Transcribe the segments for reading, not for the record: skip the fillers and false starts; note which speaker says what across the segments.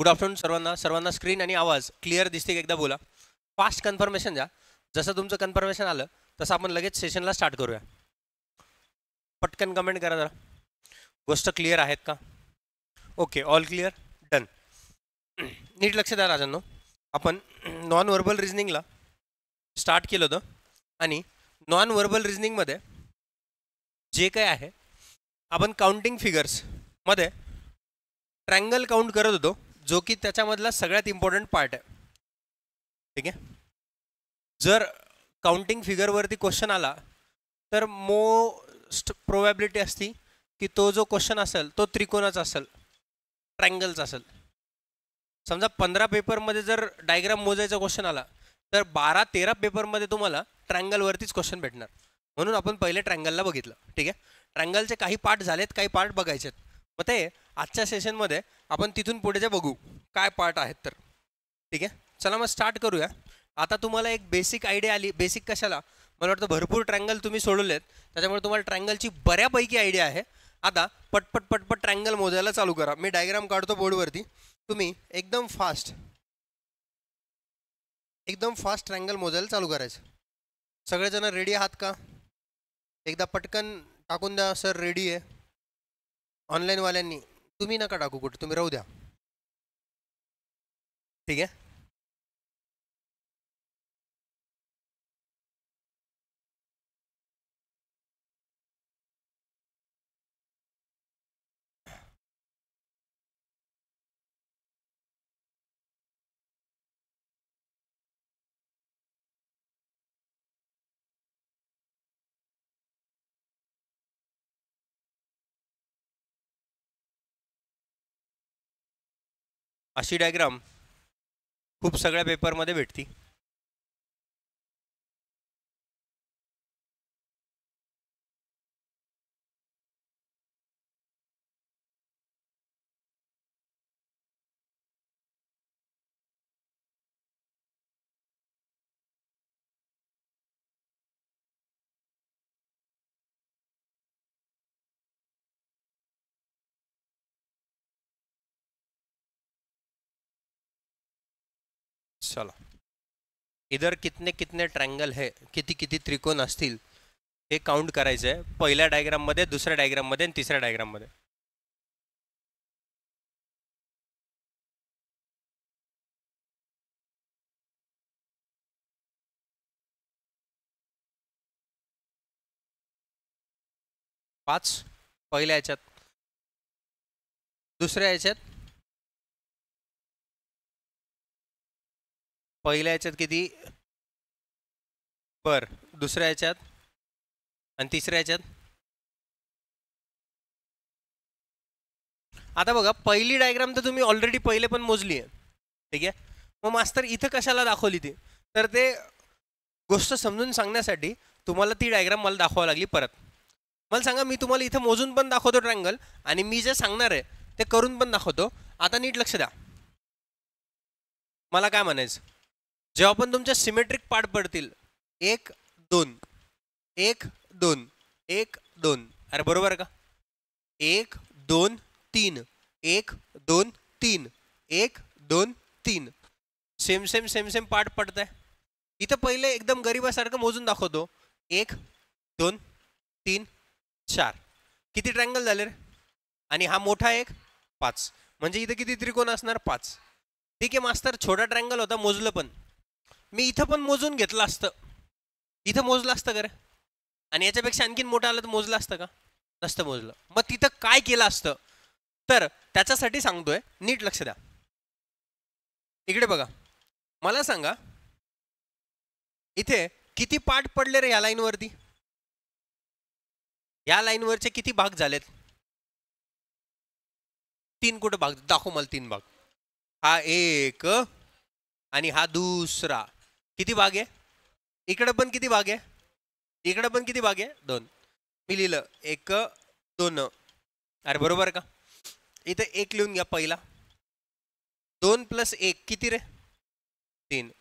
Speaker 1: Good afternoon सर्वांना screen आणि आवाज क्लिअर दिसते का एकदा बोला. फास्ट कन्फर्मेशन द्या. जसं तुमचं कन्फर्मेशन आलं तसं आपण लगेच सेशनला स्टार्ट करूया. पटकन कमेंट करा जरा. गोष्ट क्लिअर आहेत का? Okay, all clear, done. नीट लक्ष द्या राजांनो. आपण नॉन व्हर्बल रिझनिंगला स्टार्ट केलं होतं आणि नॉन व्हर्बल रिझनिंगमध्ये जे काय आहे आपण काउंटिंग फिगर्समध्ये ट्रँगल काउंट करत होतो, जो की त्याच्यामधला सगळ्यात इम्पॉर्टंट पार्ट आहे. ठीक आहे. जर काउंटिंग फिगरवरती क्वेश्चन आला तर मोस्ट प्रोबॅबिलिटी असती की तो जो क्वेश्चन असेल तो त्रिकोणाचा असेल, ट्रँगलचा असेल. समजा 15 पेपरमध्ये जर डायग्राम मोजायचा क्वेश्चन आला तर 12-13 पेपरमध्ये तुम्हाला ट्रँगलवरतीच क्वेश्चन भेटणार. म्हणून आपण पहिले ट्रँगलला बघितलं. ठीक आहे. ट्रँगलचे काही पार्ट झालेत, काही पार्ट बघायचे आहेत. मग ते आजच्या सेशनमध्ये आपण तिथून पुढेचे बघू काय पार्ट आहेत तर. ठीक आहे. चला मग स्टार्ट करूया. आता तुम्हाला एक बेसिक आयडिया आली. बेसिक कशाला? मला वाटतं भरपूर ट्रँगल तुम्ही सोडवलेत, त्याच्यामुळे तुम्हाला ट्रँगलची बऱ्यापैकी आयडिया आहे. आता पटपट पटपट ट्रँगल मोजायला चालू करा. मी डायग्राम काढतो बोर्डवरती. तुम्ही एकदम फास्ट ट्रँगल मोजायला चालू करायचं. सगळेजण रेडी आहात का? एकदा पटकन टाकून द्या सर रेडी आहे. ऑनलाईनवाल्यांनी तुम्ही नका टाकू, कुठे तुम्ही राहू द्या. ठीक आहे. अशी डायग्राम खूप सगळ्या पेपरमध्ये भेटती. चला, इधर कितने कितने ट्रँगल है, किती किती त्रिकोण असतील हे काउंट करायचं आहे. पहिल्या डायग्राममध्ये, दुसऱ्या डायग्राममध्ये आणि तिसऱ्या डायग्राममध्ये. पाच पहिल्या याच्यात, दुसऱ्या याच्यात, पहिल्या याच्यात किती, बर दुसऱ्या याच्यात आणि तिसऱ्या याच्यात. आता बघा, पहिली डायग्राम तर तुम्ही ऑलरेडी पहिले पण मोजली आहे. ठीक आहे. मग मास्तर इथं कशाला दाखवली ती? तर ते गोष्ट समजून सांगण्यासाठी तुम्हाला ती डायग्राम मला दाखवावी लागली परत. मला सांगा, मी तुम्हाला इथं मोजून पण दाखवतो ट्रँगल आणि मी जे सांगणार आहे ते करून पण दाखवतो. आता नीट लक्ष द्या. मला काय म्हणायचं, जेव्हा पण तुमच्या सिमेट्रिक पार्ट पडतील 1 2 1 2 1 2, अरे बरोबर का? 1 2 3 1 2 3 1 2 3, same same same same part पडत आहे. इथं पहिले एकदम गरीबासारखं मोजून दाखवतो. 1 2 3 4, किती ट्रँगल झाले रे? आणि हा मोठा एक 5, म्हणजे इथं किती त्रिकोण असणार? 5. ठीक आहे मास्तर, छोटा ट्रँगल होता, मोजलं पण मी इथं पण मोजून घेतलं असतं. इथं मोजलं असतं का रे? आणि याच्यापेक्षा आणखीन मोठं आलं तर मोजलं असतं का? नसतं मोजलं. मग तिथं काय केलं असतं तर त्याच्यासाठी सांगतोय, नीट लक्ष द्या. इकडे बघा, मला सांगा इथे किती पार्ट पडले रे या लाईनवरती? या लाईनवरचे किती भाग झालेत? 3. कुठे भाग दाखव मला? 3 भाग. हा एक आणि हा दुसरा. किती भाग आहे? इकडे पण किती भाग आहे? इकडे पण किती भाग आहे? 2. मी लिहिलं 1 2. अरे बरोबर का? इथे 1 लिहून घ्या पहिला. 2 + 1 किती रे? 3.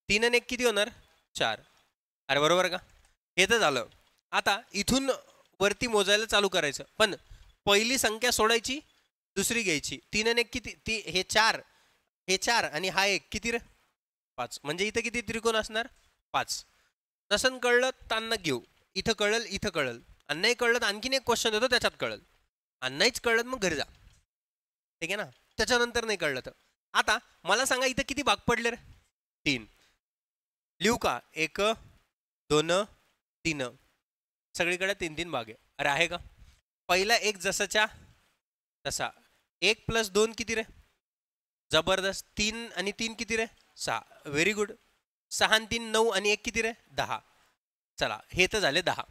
Speaker 1: 3 आणि 1 किती होणार? 4. अरे बरोबर का? हे तर झालं. आता इथून वरती मोजायला चालू करायचं, पण पहिली संख्या सोडायची, दुसरी घ्यायची. 3 आणि 1 किती? हे 4 हे 4 आणि हा 1 किती रे 5. म्हणजे इथं किती त्रिकोण असणार 5. नसन कळलं ताण घेऊ, इथं कळल इथं कळल, आणि नाही कळलं तर आणखीन एक क्वेश्चन देतो त्याच्यात कळल, आणि नाहीच कळलं मग घरी जा. ठीक आहे ना. त्याच्यानंतर नाही कळलं तर आता मला सांगा इथं किती भाग पडले रे 3. लिहू का 1 2 3, सगळीकडे 3-3 भाग आहे. अरे आहे का. पहिला एक जसाच्या तसा. 1 + 2 किती रे जबरदस्त. 3 आणि 3 किती रे 6. Very good. 6 आणि 3 9 आणि 1 किती रे 10. चला हे तर झाले 10.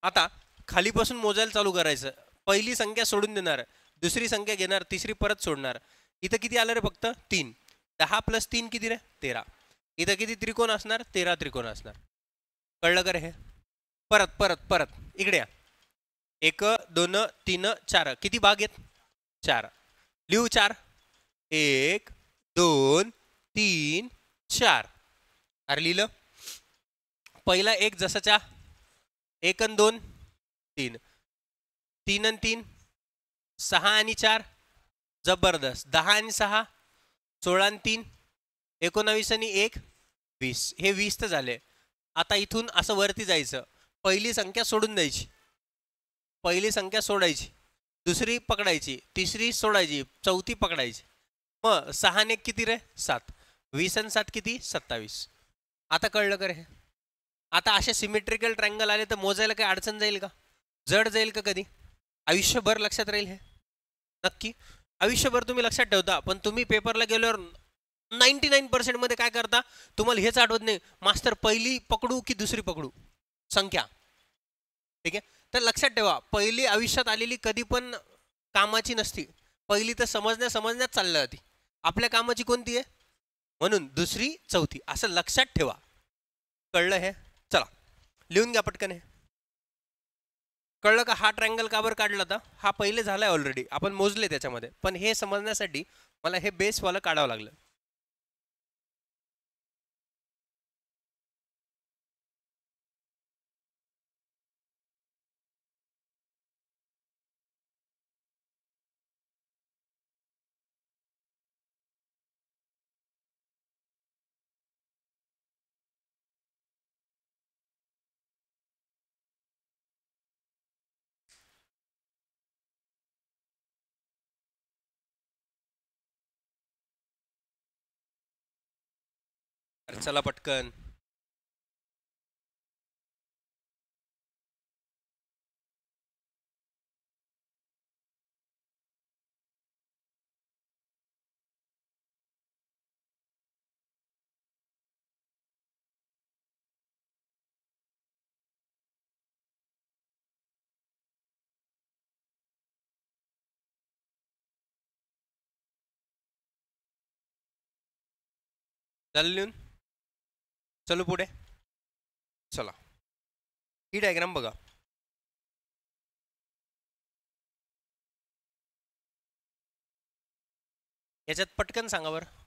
Speaker 1: आता खालीपासून मोजायला चालू करायचं. पहिली संख्या सोडून देणार, दुसरी संख्या घेणार, तिसरी परत सोडणार. इथं किती आलं रे फक्त 3. 10 + 3 किती रे 13. इथं किती त्रिकोण असणार 13 त्रिकोण असणार. कळलं का रे हे. परत परत परत इकडे या. 1 2 3 4 किती भाग आहेत 4. लिहू 4. 1 2 3 4. अरे लिहिलं. पहिला एक जसाच्या 1 आणि 2 3, 3 आणि 3 6 आणि 4 जबरदस्त. 10 आणि 6 16 आणि 3 19 आणि 1 20. हे 20 तर झाले. आता इथून असं वरती जायचं. पहिली संख्या सोडून द्यायची, पहिली संख्या सोडायची, दुसरी पकडायची, तिसरी सोडायची, चौथी पकडायची. मग 6 आणि 1 किती रे 7. 20 आणि 7 किती 27. आता कळलं का रे हे. आता असे सिमेट्रिकल ट्रायंगल आले तर मोजायला काही अडचण जाईल का, जड जाईल का कधी. आयुष्यभर लक्षात राहील हे. नक्की आयुष्यभर तुम्ही लक्षात ठेवता. पण तुम्ही पेपरला गेल्यावर 99% मध्ये काय करता, तुम्हाला हेच आठवत नाही मास्तर पहिली पकडू की दुसरी पकडू संख्या. ठीक आहे. तर लक्षात ठेवा पहिली आयुष्यात आलेली कधी पण कामाची नसती. पहिली तर समजण्यात चालली होती. आपल्या कामाची कोणती आहे, म्हणून दुसरी चौथी असं लक्षात ठेवा. कळलं हे. चला लिहून घ्या पटकन. हे कळलं का. हा ट्रायंगल का बरं काढला होता. हा पहिले झालाय ऑलरेडी, आपण मोजले त्याच्यामध्ये, पण हे समजण्यासाठी मला हे बेसवालं काढावं लागलं. चला पटकन. झालं लिहून. चलो पुढे. चला ही डायग्राम बघा. याच्यात पटकन सांगा बरं.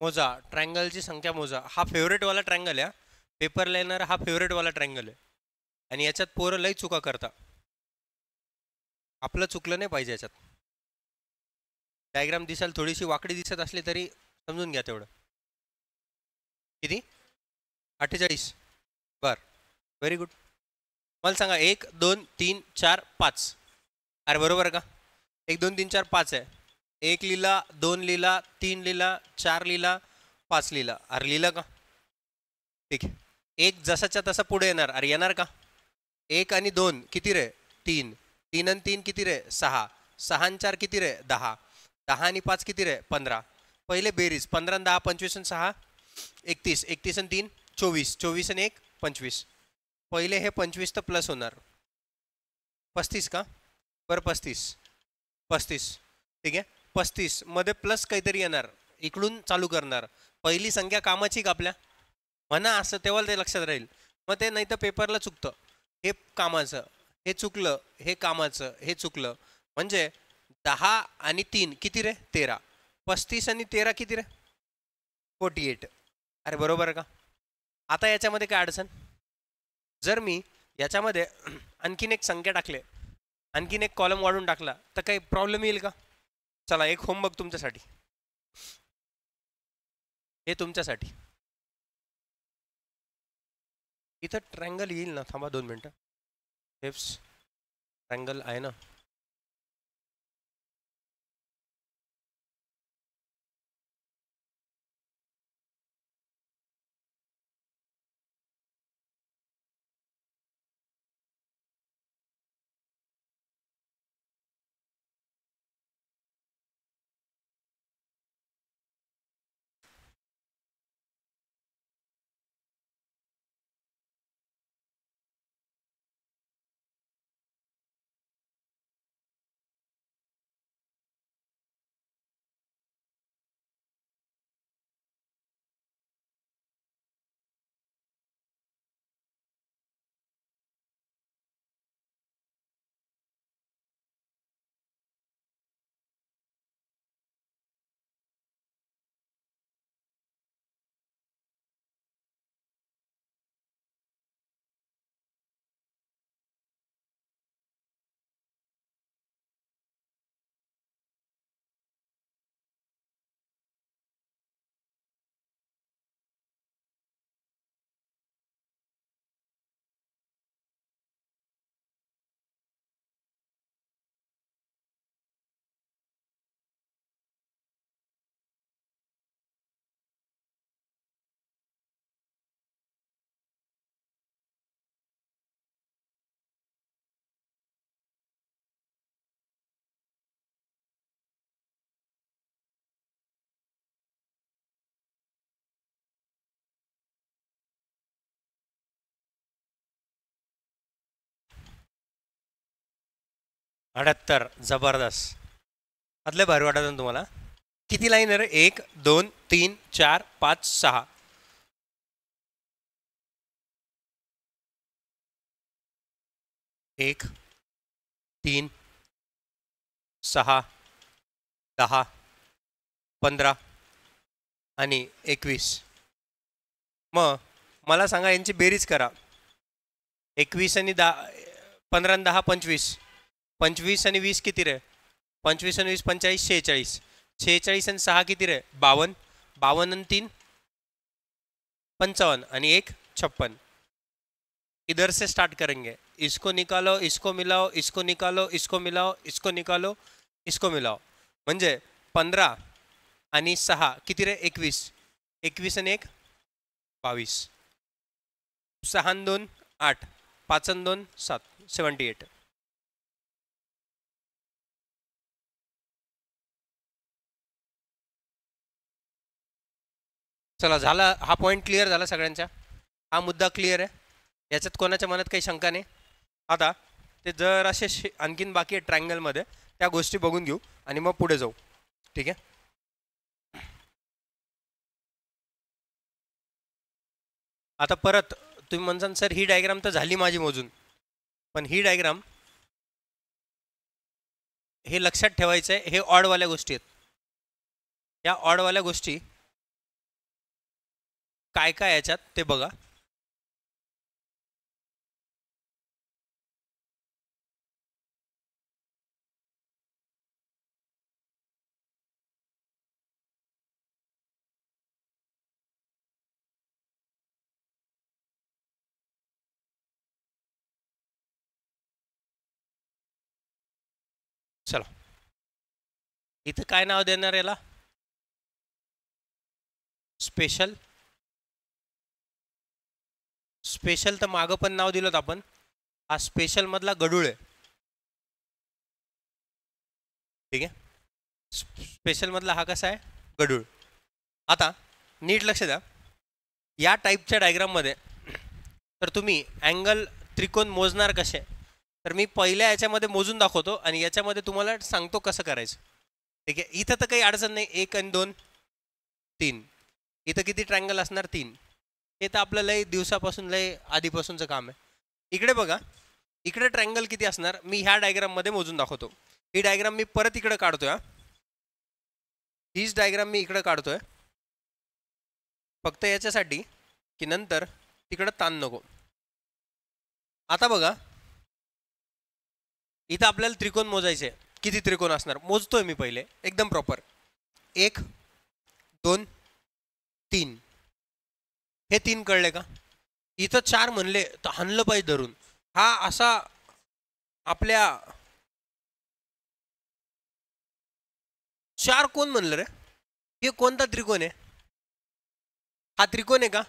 Speaker 1: मोजा ट्रायंगलची संख्या मोजा. हा फेवरेटवाला ट्रायंगल आहे. पेपरला येणारा हा फेवरेटवाला ट्रायंगल आहे. आणि याच्यात पोरं लई चुका करता. आपलं चुकलं नाही पाहिजे याच्यात. डायग्राम दिसायला थोडीशी वाकडी दिसत असली तरी समजून घ्या तेवढं. किती 48. बर व्हेरी गुड. मला सांगा 1 2 3 4 5. अरे बरोबर का. 1 2 3 4 5 आहे. 1 लिहिला, 2 लिहिला, 3 लिहिला, 4 लिहिला, 5 लिहिला. अरे लिहिलं का. ठीक आहे. 1 जसाच्या तसा पुढे येणार. अरे येणार का. 1 आणि 2 किती रे 3. 3 आणि 3 किती रे 6. 6 आणि 4 किती रे 10. 10 आणि 5 किती रे 15. पहिले बेरीज 15 आणि 10 25 आणि 6 31, 31 आणि 3 24, 24 आणि 1 25. पहिले हे 25 तर प्लस होणार 35 का, बरं 35 35 ठीक आहे. 35 मध्ये प्लस काहीतरी येणार, इकडून चालू करणार. पहिली संख्या कामाची का आपल्या म्हणा असं, तेव्हा ते लक्षात राहील. मग ते नाही तर पेपरला चुकतं. हे कामाचं, हे चुकलं, हे कामाचं, हे चुकलं. म्हणजे 10 आणि 3 किती रे 13, 35 आणि 13 किती रे 48. अरे बरोबर का. आता याच्यामध्ये काय अडचण, जर मी याच्यामध्ये आणखीन एक संख्या टाकले, आणखीन एक कॉलम वाढून टाकला तर काही प्रॉब्लेम येईल का. चला एक होमवर्क तुमच्यासाठी, हे तुमच्यासाठी. इथं ट्रँगल येईल ना, थांबा 2 मिनटं. हेप्स ट्रँगल आहे ना. अठ्याहत्तर, जबरदस्त. आदले भारी वाटत ना तुम्हाला. किती लाईन आहे रे, 1 2 3 4 5 6. 1 3 6 10 15 आणि 21. मग मला सांगा यांची बेरीज करा. 21 आणि 10, 15 आणि 10 25, 25 आणि 20 किती रे, 25 आणि 20 45 46, 46 आणि 6 किती रे 52, 52 आणि 3 55 आणि 1 56. इधर से स्टार्ट करेंगे, इसको निकालो, इसको मिलाओ, इसको निकालो, इसको मिलाओ, इसको निकालो, इसको मिलाओ. म्हणजे 15 आणि 6 किती रे 21, 21 आणि 1 22, 6 आणि 2 8, 5 आणि 2 7, 78. चला झाला, हा पॉईंट क्लिअर झाला सगळ्यांचा. हा मुद्दा क्लिअर आहे, याच्यात कोणाच्या मनात काही शंका नाही. आता ते जर असे आणखीन बाकी आहे ट्रँगलमध्ये, त्या गोष्टी बघून घेऊ आणि मग पुढे जाऊ. ठीक आहे. आता परत तुम्ही म्हणसान सर ही डायग्राम तर झाली माझी मोजून, पण ही डायग्राम हे लक्षात ठेवायचं आहे, हे ऑडवाल्या गोष्टी आहेत. या ऑडवाल्या गोष्टी काय काय याच्यात ते बघा. चला इथं काय नाव देणार याला, स्पेशल. स्पेशल तर मागं पण नाव दिलं आपण, हा स्पेशल मधला गडूळ आहे. ठीक आहे, स्पेशल मधला हा कसा आहे, गडूळ. आता नीट लक्ष द्या, या टाईपच्या डायग्राममध्ये तर तुम्ही अँगल त्रिकोण मोजणार कसे, तर मी पहिल्या याच्यामध्ये मोजून दाखवतो आणि याच्यामध्ये तुम्हाला सांगतो कसं करायचं. ठीक आहे, इथं तर काही अडचण नाही. 1 आणि 2 3, इथं किती ट्रायंगल असणार 3. हे तर आपलं लय दिवसापासून लय आधीपासूनचं काम आहे. इकडे बघा, इकडे ट्रायंगल किती असणार मी ह्या डायग्राममध्ये मोजून दाखवतो. ही डायग्राम मी परत इकडे काढतोय. हीच डायग्राम मी इकडे काढतोय फक्त याच्यासाठी की नंतर तिकडं ताण नको. आता बघा, इथं आपल्याला त्रिकोण मोजायचे. किती त्रिकोण असणार मोजतोय मी पहिले एकदम प्रॉपर. 1 2 3, हे 3 कळले का. इथं 4 म्हणले तर हाणलं पाहिजे धरून. हा असा आपल्या 4 कोण म्हणलं रे, हे कोणता त्रिकोण आहे. हा त्रिकोण आहे का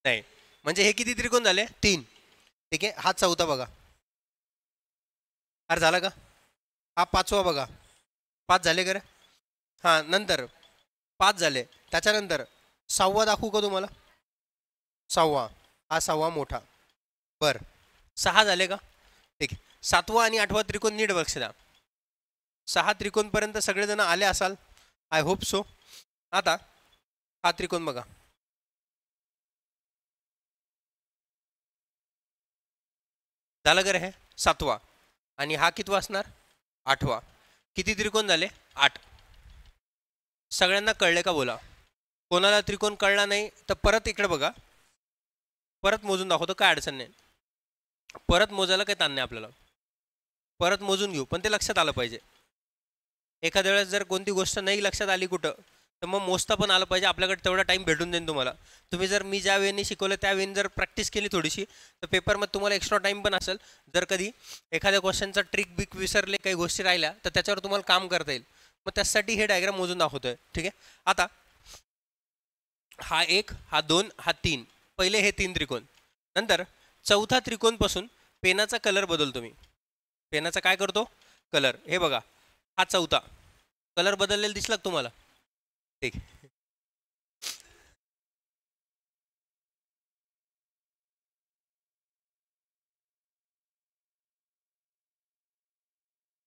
Speaker 1: नाही, म्हणजे हे किती त्रिकोण झाले 3. ठीक आहे, हा चौथा बघा. अरे झाला का. हा पाचवा बघा, 5 झाले का रे. हां नंतर 5 झाले. त्याच्यानंतर 6वा दाखवू का तुम्हाला. 6वा, हा 6वा मोठा. बरं 6 झाले का. ठीक आहे, 7वा आणि 8वा त्रिकोण नीट लक्ष द्या. 6 त्रिकोणपर्यंत सगळेजण आले असाल, आय होप सो. आता हा त्रिकोण बघा, झालं का रे हे 7वा. आणि हा कितवा असणार 8वा. किती त्रिकोण झाले 8. सगळ्यांना कळले का बोला. कोणाला त्रिकोण कळला नाही तर परत इकडे बघा, परत मोजून दाखवतो, काय अडचण नाही. परत मोजायला काही ताण नाही आपल्याला, परत मोजून घेऊ, पण ते लक्षात आलं पाहिजे. एखाद्या वेळेस जर कोणती गोष्ट नाही लक्षात आली कुठं, तर मग मोजता पण आलं पाहिजे. आपल्याकडे तेवढा टाईम भेटून जाईल तुम्हाला. तुम्ही जर मी ज्या वेळेने शिकवलं त्या वेळेने जर प्रॅक्टिस केली थोडीशी, तर पेपरमध्ये तुम्हाला एक्स्ट्रा टाईम पण असेल. जर कधी एखाद्या क्वेश्चनचा ट्रिक बिक विसरले, काही गोष्टी राहिल्या, तर त्याच्यावर तुम्हाला काम करता येईल. मग त्यासाठी हे डायग्राम मोजून दाखवतोय. ठीक आहे, आता हा 1, हा 2, हा 3, पहिले हे 3 त्रिकोण. नंतर चौथा त्रिकोणपासून पेनाचा कलर बदलतो मी. पेनाचा काय करतो कलर, हे बघा, हा चौथा कलर बदललेला दिसला तुम्हाला. ठीक,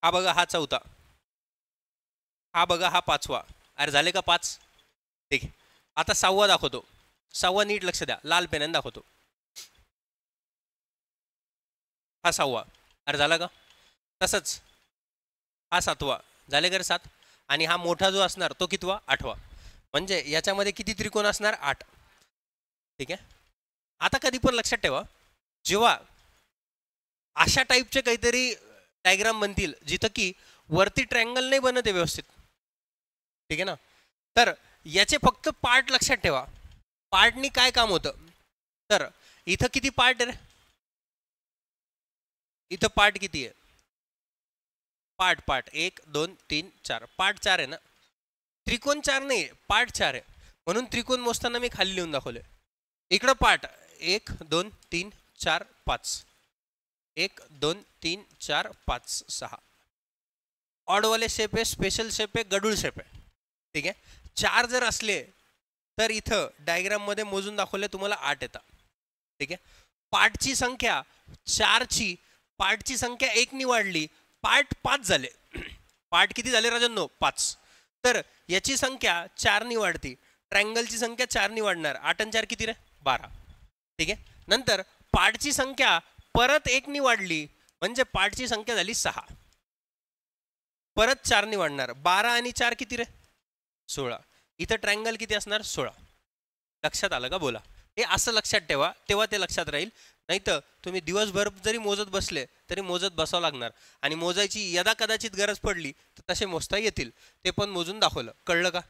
Speaker 1: हा बघा हा चौथा, हा बघा हा 5वा. अरे झाले का 5. ठीक आहे, आता 6वा दाखवतो. 6वा नीट लक्ष द्या, लाल पेनाने दाखवतो. हा 6वा. अरे झाला का. तसंच हा 7वा. झाले का रे 7. आणि हा मोठा जो असणार तो कितवा 8वा. म्हणजे याच्यामध्ये किती त्रिकोण असणार 8. ठीक आहे, आता कधी पण लक्षात ठेवा, जेव्हा अशा टाईपचे काहीतरी डायग्राम बनतील जिथं की वरती ट्रँगल नाही बनत आहे व्यवस्थित. ठीक आहे ना, तर याचे फक्त पार्ट लक्षात ठेवा. पार्टनी काय काम होतं, तर इथं किती पार्ट आहे रे, इथं पार्ट किती आहे. पार्ट 1 2 3 4, पार्ट 4 आहे ना. त्रिकोण 4 नाही, पार्ट 4 आहे. म्हणून त्रिकोण मोजताना मी खाली लिहून दाखवले. इकडं पार्ट 1 2 3 4 5, 1 2 3 4 5 6. ऑडवाले शेप आहे, स्पेशल शेप आहे, गडूळ शेप आहे. ठीक आहे, 4 जर असले तर इथं डायग्राममध्ये मोजून दाखवले तुम्हाला 8 येतात. ठीक आहे, पार्टची संख्या 4ची, पार्टची संख्या 1 नी वाढली, पार्ट 5 झाले. पार्ट किती झाले राजांनो 5. तर याची संख्या 4 नी वाढती, ट्रायंगलची संख्या 4 नी वाढणार. 8 आणि 4 किती रे 12. ठीक आहे, नंतर पार्टची संख्या परत 1 नी वाढली, म्हणजे पार्टची संख्या झाली 6. परत 4 नी वाढणार, 12 आणि 4 किती रे 16. इथं ट्रायंगल किती असणार 16. लक्षात आलं का बोला. हे असं लक्षात ठेवा, तेव्हा ते लक्षात राहील. नाही तर तुम्ही दिवसभर जरी मोजत बसले तरी मोजत बसावं लागणार. आणि मोजायची यदा कदाचित गरज पडली तर तसे मोजता येतील, ते पण मोजून दाखवलं. कळलं का.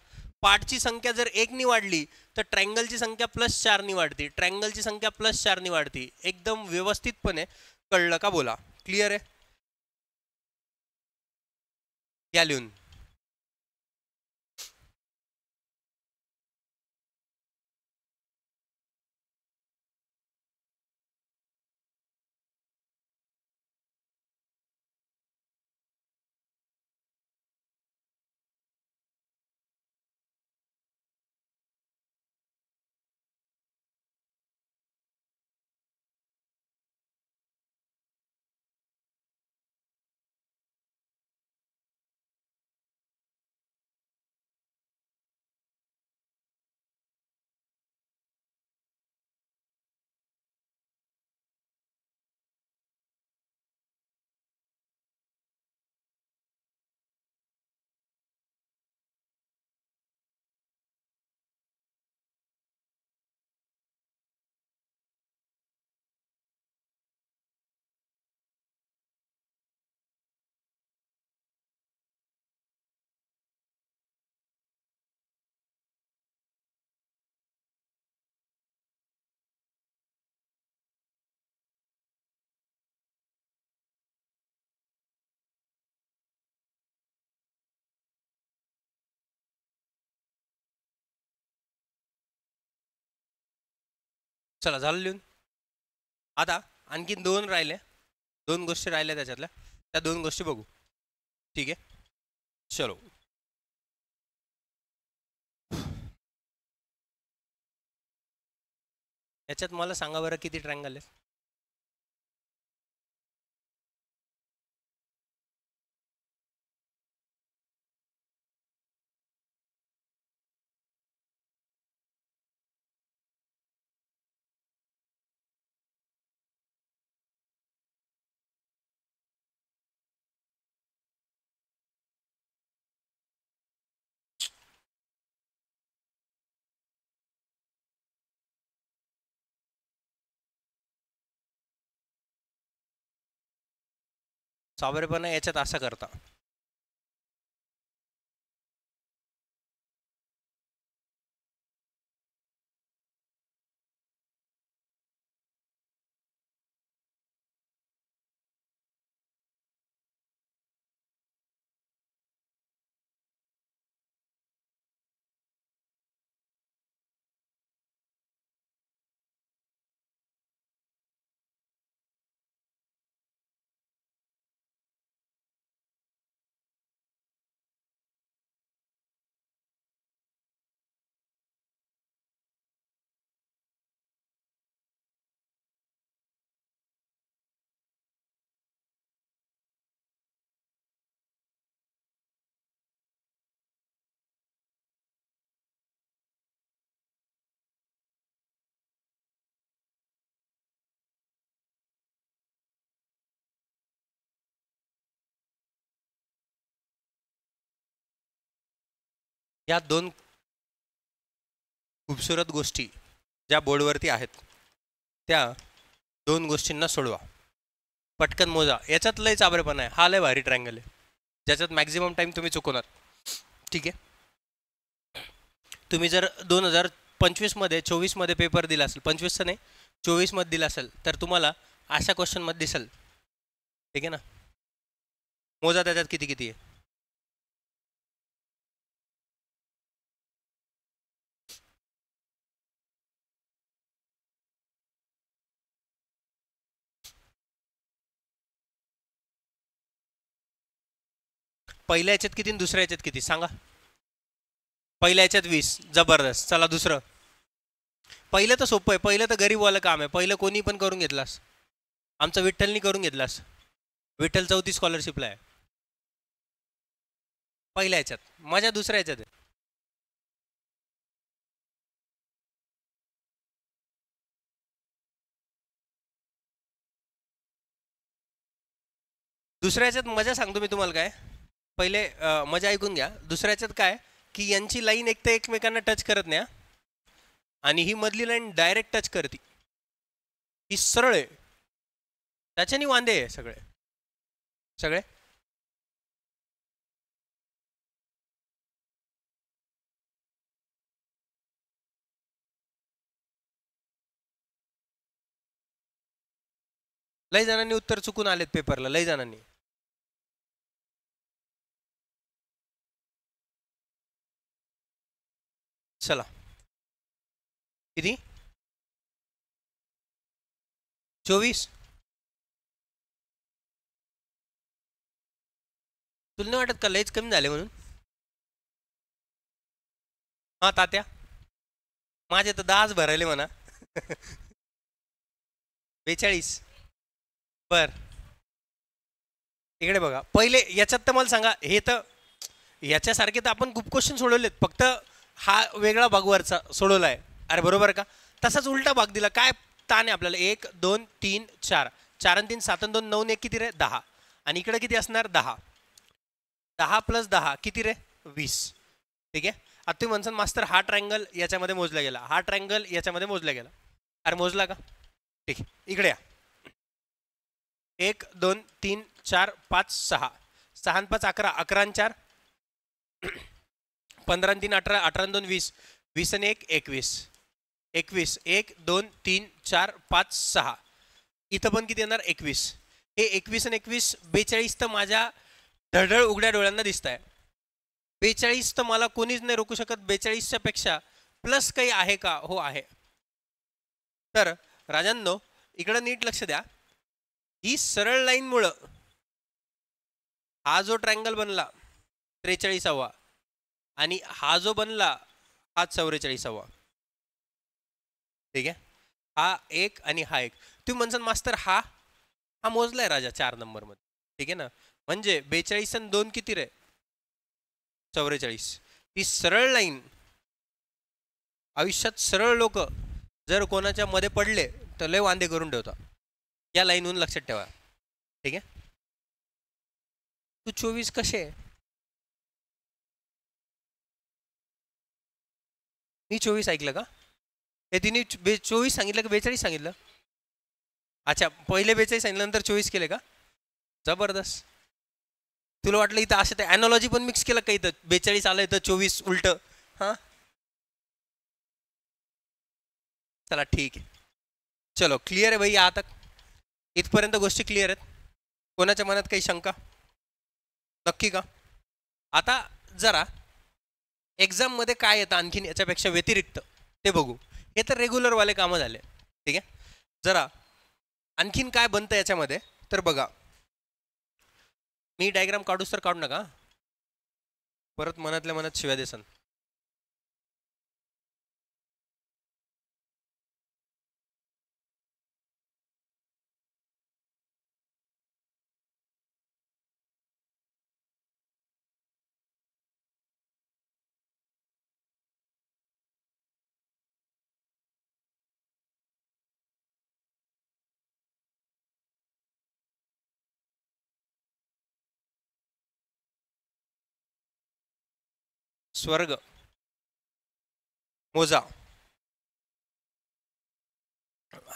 Speaker 1: पार्टची संख्या जर 1 नी वाढली तर ट्रायंगलची संख्या +4 नी वाढती, ट्रायंगलची संख्या +4 नी वाढती. एकदम व्यवस्थितपणे कळलं का बोला. क्लिअर आहे, या लिहून. चला झालं लिहून. आता आणखी दोन गोष्टी राहिल्या त्याच्यातल्या, त्या दोन गोष्टी बघू. ठीक आहे, चलो. याच्यात मला सांगा बरं किती ट्रायंगल आहेत. साबरेपणा याच्यात असा करता. या दोन खूबसूरत गोष्टी ज्या बोर्डवरती आहेत, त्या दोन गोष्टींना सोडवा. पटकन मोजा. याच्यात लय चाबरेपणा आहे. हा लय भारी ट्रायंगल आहे ज्याच्यात मॅक्झिमम टाइम तुम्ही चुकवणार. ठीक आहे, तुम्ही जर 2025 मध्ये 24 मध्ये पेपर दिला असेल, 25चा नाही 24 मध्ये दिला असेल, तर तुम्हाला अशा क्वेश्चन मध्ये दिसेल. ठीक आहे ना, मोजा त्याच्यात किती किती आहे. पहिल्या याच्यात किती, दुसऱ्या याच्यात किती सांगा. पहिल्या याच्यात 20, जबरदस्त. चला दुसरं. पहिलं तर सोपं आहे, पहिलं तर गरीबवालं काम आहे, पहिलं कोणी पण करून घेतलास. आमचं विठ्ठलनी करून घेतलास. विठ्ठल 34 स्कॉलरशिपला आहे. पहिल्या याच्यात माझ्या दुसऱ्या याच्यात आहे. दुसऱ्या याच्यात मजा सांगतो मी तुम्हाला काय. पहिले मजा ऐकून घ्या. दुसऱ्या याच्यात काय की यांची लाईन एक तर एकमेकांना टच करत नाही, आणि ही मधली लाईन डायरेक्ट टच करते. ही सरळ आहे, त्याच्यानी वांदे आहे सगळे सगळे. लय जणांनी उत्तर चुकून आलेत पेपरला, लय जणांनी. चला किती, 24. तुला नाही वाटत का लयच कमी झाले म्हणून. हा तात्या, माझे तर 10च भरायले म्हणा. 42. बर, इकडे बघा. पहिले याच्यात तर मला सांगा, हे तर याच्यासारखे तर आपण खूप क्वेश्चन सोडवलेत, फक्त हा वेगळा भाग वरचा सोडवलाय. अरे बरोबर का. तसाच उलटा भाग दिला. काय ताण आहे आपल्याला. 1 2 3 4, 4 आणि 3 7 आणि 2 9 1 किती रे 10, आणि इकडे किती असणार 10. 10 + 10 किती रे 20. ठीक आहे. आता तुम्ही म्हणसान मास्तर हा ट्रायंगल याच्यामध्ये मोजला गेला, हा ट्रायंगल याच्यामध्ये मोजला गेला. अरे मोजला का. ठीक आहे, इकडे या. 1 2 3 4 5 6, 6 आणि 5 11, 11 आणि 4 15 आणि 3 18, 18 आणि 2 20, 20 आणि 1 21, 21. 1 2 3 4 5 6, इथं पण किती येणार 21. हे 21 आणि 21 42 तर माझ्या धडधड उघड्या डोळ्यांना दिसत आहे. 42 तर मला कोणीच नाही रोखू शकत. 42च्या पेक्षा प्लस काही आहे का. हो आहे. तर राजांनो इकडं नीट लक्ष द्या, ही सरळ लाईन मुळे हा जो ट्रायंगल बनला 43वा आणि हा जो बनला हा 44वा, ठीक आहे. हा एक आणि हा एक. तुम्ही म्हणसान मास्तर हा हा मोजलाय राजा 4 नंबर मध्ये, ठीक आहे ना. म्हणजे 42 आणि 2 किती रे? 44. ती सरळ लाईन आयुष्यात सरळ लोक जर कोणाच्या मध्ये पडले तर लय वांदे करून ठेवता. या लाईनहून लक्षात ठेवा, ठीक आहे. तू 24 कसे? मी 24 ऐकलं का? हे तिने 24 सांगितलं का 42 सांगितलं? अच्छा, पहिले 42 सांगितलं नंतर 24 केले का? जबरदस्त. तुला वाटलं इथं असं ते ॲनॉलॉजी पण मिक्स केलं का? इथं 42 आलं इथं 24 उलट. हां चला ठीक आहे. चलो क्लिअर आहे भाई. आता इथपर्यंत गोष्टी क्लिअर आहेत. कोणाच्या मनात काही शंका? नक्की का? आता जरा एक्झाम मध्ये काय येतं आणखीन याच्यापेक्षा व्यतिरिक्त ते बघू. हे तर रेग्युलर वाले कामं झाले, ठीक आहे. जरा आणखीन काय बनतं याच्यामध्ये तर बघा. मी डायग्राम काढूस तर काढू नका, परत मनातल्या मनात शिव्या देसन. स्वर्ग मोजा.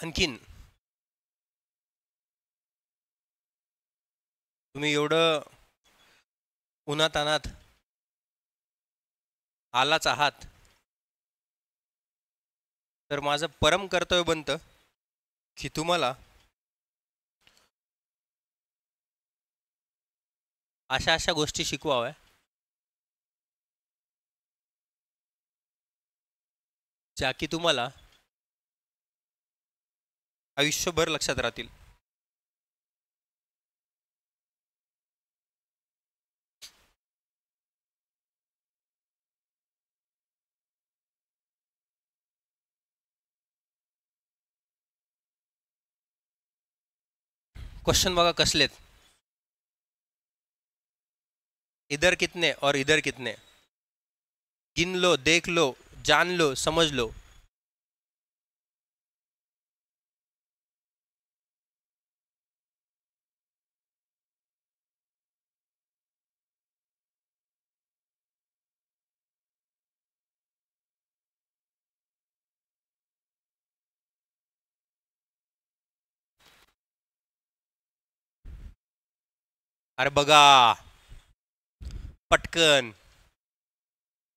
Speaker 1: आणखीन तुम्ही एवढं उन्हातानात आलाच आहात तर माझं परम कर्तव्य बनतं की तुम्हाला अशा अशा गोष्टी शिकवाव्या ज्या की तुम्हाला आयुष्यभर लक्षात राहतील. क्वेश्चन बघा कसलेत. इधर कितने और इधर कितने? गिन लो, देख लो, जान लो, समझ लो. अरे बघा पटकन,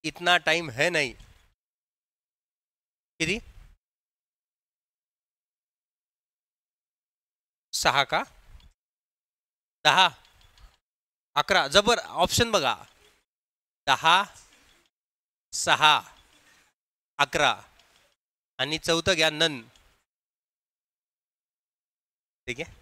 Speaker 1: इतना टाइम है नहीं. किती? 6 का 10 11? जबर ऑप्शन बघा. 10 6 11 आणि चौथं घ्या नन, ठीक आहे.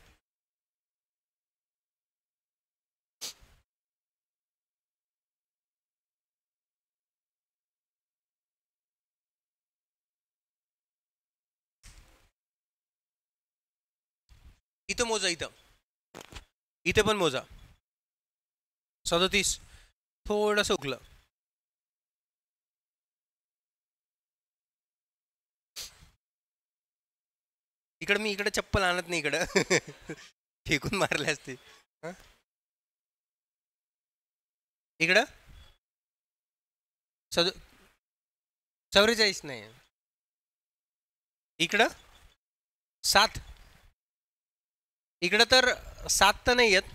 Speaker 1: इथं मोजा, इथे पण मोजा. 37 थोडंसं उकलं. इकडं मी इकडे चप्पल आणत नाही, इकडं फेकून मारले असते. इकडं 44 नाही. इकडं 7. इकडं तर 7 तर नाही आहेत.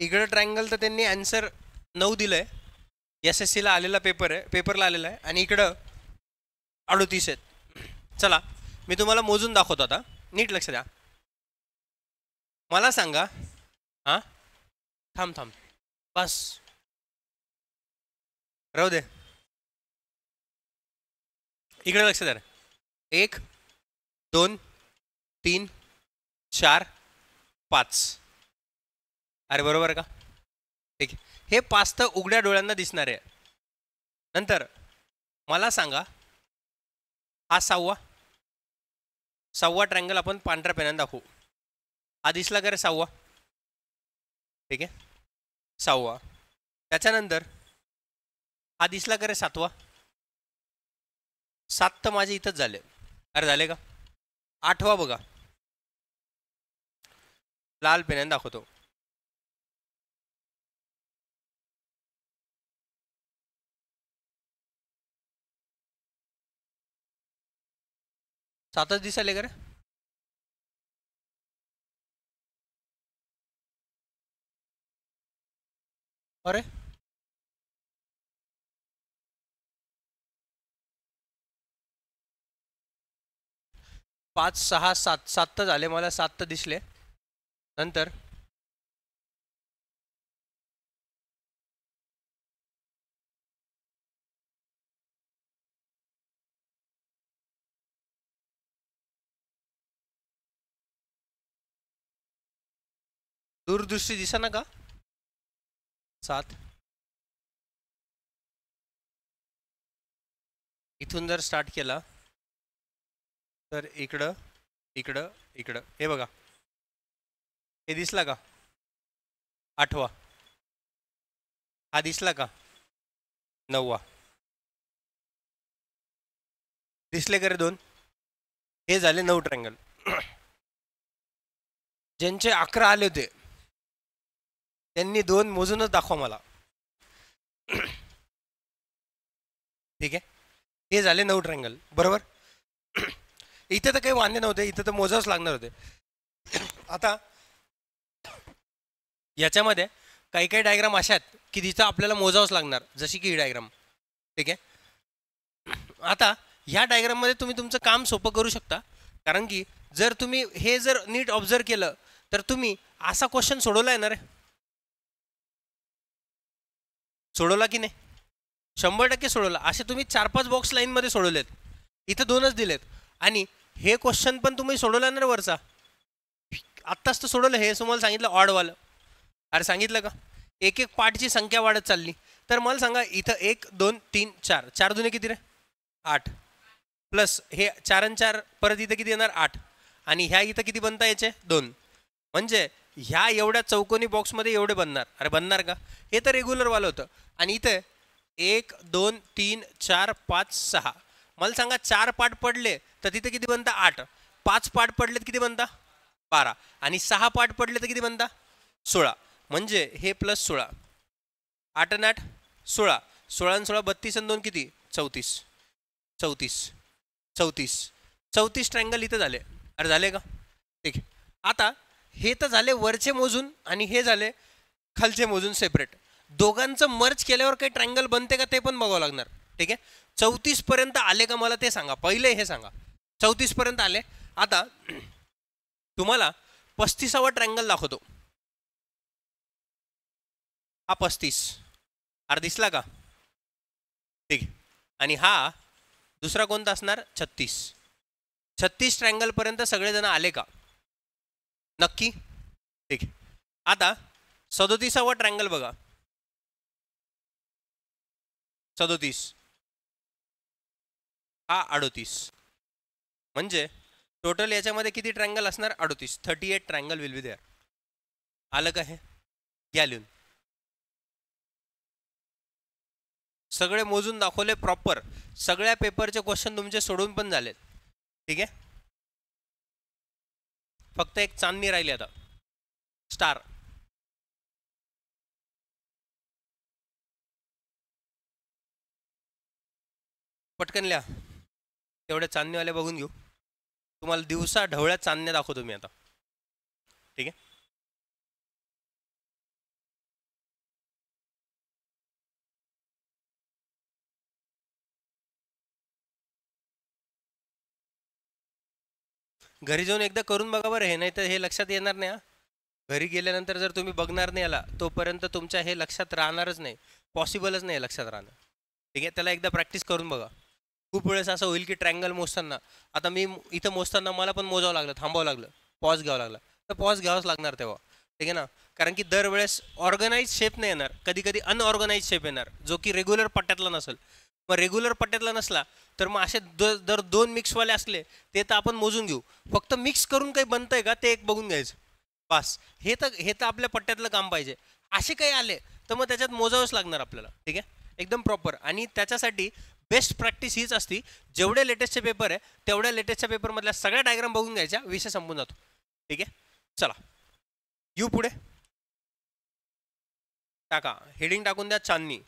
Speaker 1: इकडं ट्रायंगल तर त्यांनी आन्सर 9 दिलंय. SSC ला आलेला पेपर आहे, पेपरला आलेला आहे. आणि इकडं 38 आहेत. चला मी तुम्हाला मोजून दाखवतो आता, नीट लक्ष द्या. मला सांगा. हां थांब थांब बस राहू दे. इकडे लक्ष द्या. 1 2 3 4 5. अरे बरोबर का? ठीक आहे. हे 5 तर उघड्या डोळ्यांना दिसणार आहे. नंतर मला सांगा, हा 6वा ट्रायंगल आपण पांढऱ्या पेनाने दाखवू. हा दिसला का रे 6वा? ठीक आहे, 6वा. त्याच्यानंतर हा दिसला का रे 7वा? 7 तर माझे इथंच झाले. अरे झाले का? 8वा बघा, लाल पेनाने दाखवतो. सातच दिसायले का रे? अरे 5 6 7 7 तर झाले, मला 7 तर दिसले. नंतर दूरदृष्टी दिसा ना का? 7. इथून जर स्टार्ट केला तर इकडं इकडं इकडं, हे बघा, हे दिसला का? 8वा. हा दिसला का? 9वा. दिसले का रे 2? हे झाले 9 ट्रायंगल. ज्यांचे 11 आले होते त्यांनी 2 मोजूनच दाखवा मला. ठीक आहे, हे झाले 9 ट्रायंगल, बरोबर. इथे तर काही वांदे नव्हते, इथे तर मोजावंच लागणार होते. आता याच्यामध्ये काही काही डायग्राम अशा आहेत की तिथं आपल्याला मोजावंच लागणार, जशी की ही डायग्राम. ठीक आहे. आता ह्या डायग्राममध्ये तुम्ही तुमचं काम सोपं करू शकता, कारण की जर तुम्ही हे जर नीट ऑब्झर्व केलं तर तुम्ही असा क्वेश्चन सोडवला येणार आहे. सोडवला की नाही? 100% सोडवला. असे तुम्ही 4-5 बॉक्स लाईनमध्ये सोडवलेत, इथं 2च दिलेत. आणि हे क्वेश्चन पण तुम्ही सोडवला ना वरचा, आत्ताच तर सोडवलं. हे तुम्हाला सांगितलं ऑडवालं. अरे सांगितलं का? एक एक पार्टची संख्या वाढत चालली. तर मला सांगा, इथं 1 2 3 4, 4 दुने किती रे? 8. प्लस हे 4 आणि 4 परत इथं किती येणार? 8. आणि ह्या इथं किती बनता याचे? 2. म्हणजे ह्या एवढ्या चौकोनी बॉक्समध्ये एवढे बनणार. अरे बनणार का? हे तर रेग्युलरवालं होतं. आणि इथं 1 2 3 4 5 6, मला सांगा 4 पार्ट पडले तर तिथे किती बनता? 8. 5 पार्ट पडले तर किती बनता? 12. आणि 6 पार्ट पडले तर किती बनता? 16. म्हणजे हे प्लस 16, 8 आणि 8 16, 16 आणि 16 32 आणि 2 किती? 34. 34 34 34 ट्रायंगल इथं झाले. अरे झाले का? ठीक आहे. आता हे तर झाले वरचे मोजून आणि हे झाले खालचे मोजून सेपरेट. दोघांचं मर्ज केल्यावर काही ट्रायंगल बनते का ते पण बघावं लागणार. ठीक आहे. 34 पर्यंत आले का मला ते सांगा. पहिले हे सांगा 34 पर्यंत आले. आता तुम्हाला 35वा ट्रायंगल दाखवतो. हा 35. अरे दिसला का? ठीक आहे. आणि हा दुसरा कोणता असणार? 36. 36 ट्रायंगल पर्यंत सगळेजण आले का? नक्की? ठीक आहे. आता 37वा ट्रायंगल बघा. 37 हा 38. म्हणजे टोटल याच्यामध्ये किती ट्रायंगल असणार? 38. 38 ट्रायंगल विल बी देअर. आलं का? हे घ्या लिहून. सगळे मोजून दाखवले प्रॉपर. सगळ्या पेपरचे क्वेश्चन तुमचे सोडून पण झालेत. ठीक आहे. फक्त एक चांदणी राहिली आता, स्टार. पटकन लिहा. तेवढे चांदणीवाले बघून घेऊ. तुम्हाला दिवसा ढवळ्या चांदण्या दाखवतो मी आता. ठीक आहे. घरी जाऊन एकदा करून बघा बरं हे, नाही तर हे लक्षात येणार नाही. घरी गेल्यानंतर जर तुम्ही बघणार नाही आला तोपर्यंत तुमच्या हे लक्षात राहणारच नाही. पॉसिबलच नाही लक्षात राहणं. ठीक आहे. त्याला एकदा प्रॅक्टिस करून बघा. खूप वेळेस असं होईल की ट्रँगल मोजताना, आता मी इथं मोजताना मला पण मोजावं लागलं, थांबावं लागलं, पॉज घ्यावं लागला, तर पॉज घ्यावाच लागणार तेव्हा, ठीक आहे ना. कारण की दरवेळेस ऑर्गनाइज शेप नाही येणार, कधी कधी अनऑर्गनाइज शेप येणार जो की रेग्युलर पट्ट्यातला नसेल. मग रेग्युलर पट्ट्यातला नसला तर मग असे जर दोन मिक्सवाले असले ते तर आपण मोजून घेऊ, फक्त मिक्स करून काही बनतंय का ते एक बघून घ्यायचं बस. हे तर आपल्या पट्ट्यातलं काम पाहिजे. असे काही आले तर मग त्याच्यात मोजावंच लागणार आपल्याला, ठीक आहे, एकदम प्रॉपर. आणि त्याच्यासाठी बेस्ट प्रॅक्टिस हीच असती, जेवढे लेटेस्टचे पेपर आहे तेवढ्या लेटेस्टच्या पेपरमधल्या सगळ्या डायग्राम बघून घ्यायच्या, विषय संपून जातो, ठीक आहे. चला येऊ पुढे, टाका हेडिंग टाकून द्या चांदणी.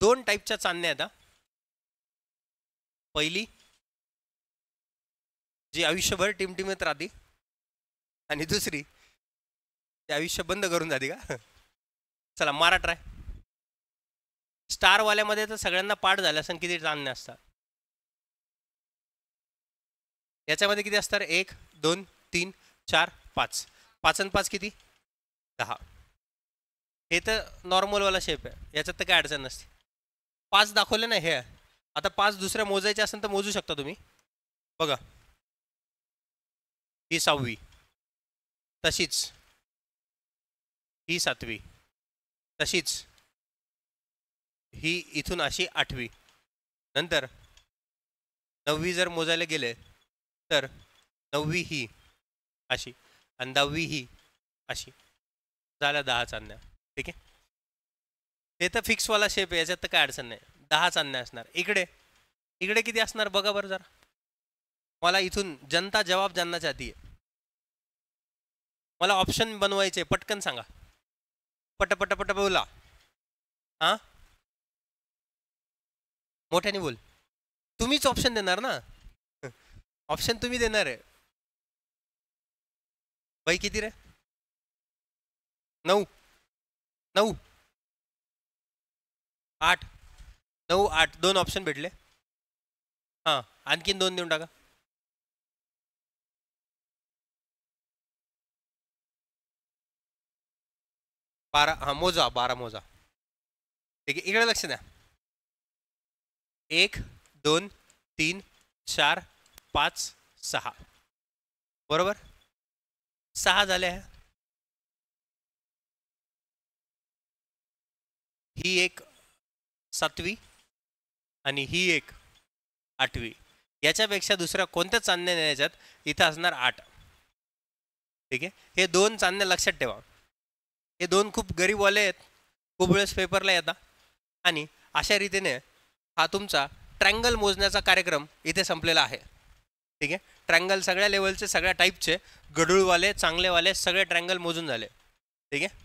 Speaker 1: दोन टाईपच्या चांदण्या आहेत. पहिली जी आयुष्यभर टिमटिमत राहते, आणि दुसरी ते आयुष्य बंद करून जाते का. चला मारा ट्राय. स्टारवाल्यामध्ये तर सगळ्यांना पाठ झाल्या असं किती चांदण्या असतात, याच्यामध्ये किती असतात, 1 2 3 4 5, 5 आणि 5 किती, 10. हे तर नॉर्मलवाला शेप आहे, याच्यात तर काय अडचण नसते. 5 दाखवले ना हे, आता 5 दुसऱ्या मोजायचे असेल तर मोजू शकता तुम्ही. बघा ही 6वी, तशीच ही 7वी, तशीच ही इथून अशी 8वी. नंतर 9वी जर मोजायला गेले तर 9वी ही अशी आणि 10वी ही अशी, झाल्या 10 चांदण्या, ठीक आहे. हे तर फिक्सवाला शेप आहे, याच्यात तर काय अडचण नाही, 10 चांदण्या असणार. इकडे इकडे किती असणार बघा बरं जरा, मला इथून जनता जवाब जानना चाहती है, मला ऑप्शन बनवायचे, पटकन सांगा, पट पट पट बोला. हां मोठ्याने बोल, तुम्हीच ऑप्शन देणार ना, ऑप्शन तुम्ही देणार आहे. बाई किती रे, 9 9 8, 9 8, 2 ऑप्शन भेटले. हां आणखीन 2 देऊन टाका. 12, हां मोजा 12 मोजा, ठीक आहे. इकडे लक्ष द्या, 1 2 3 4 5 6, बरोबर 6 झाले आहे. ही एक 7वी आणि ही एक 8वी. याच्यापेक्षा दुसऱ्या कोणत्या चांदण्या न्यायच्यात, इथं असणार 8, ठीक आहे. हे 2 चांदण्या लक्षात ठेवा, हे 2 खूप गरीबवाले आहेत, खूप वेळेस पेपरला येतात. आणि अशा रीतीने हा तुमचा ट्रँगल मोजण्याचा कार्यक्रम इथे संपलेला आहे, ठीक आहे. ट्रँगल सगळ्या लेवलचे, सगळ्या टाईपचे, गडूळवाले चांगलेवाले सगळे ट्रँगल मोजून झाले, ठीक आहे.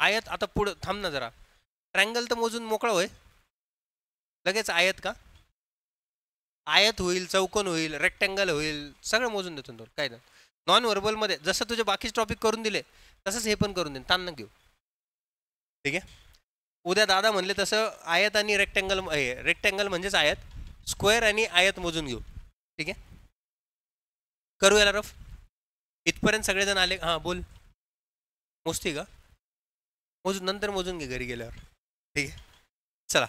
Speaker 1: आयत आता पुढं थांब ना जरा, ट्रँगल तर मोजून मोकळं होय, लगेच आयत का, आयत होईल, चौकोन होईल, रेक्टँगल होईल, सगळं मोजून देतो तो, काय नाही. नॉन व्हर्बलमध्ये जसं तुझे बाकीचे टॉपिक करून दिले तसंच हे पण करून देईन, ताण न घेऊ, ठीक आहे. उद्या दादा म्हणले तसं आयत आणि रेक्टँगल, रेक्टँगल म्हणजेच आयत, स्क्वेअर आणि आयत मोजून घेऊ, ठीक आहे. करू याला रफ, इथपर्यंत सगळेजण आले. हां बोल, मोजती का, मोजून नंतर मोजून घे घरी गेल्यावर, ठीक आहे. चला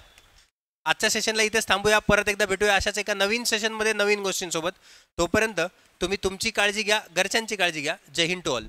Speaker 1: आजच्या सेशनला इथेच थांबूया, परत एकदा भेटूया अशाच एका नवीन सेशनमध्ये नवीन गोष्टींसोबत. तोपर्यंत तुम्ही तुमची काळजी घ्या, घरच्यांची काळजी घ्या. जय हिंद टू ऑल.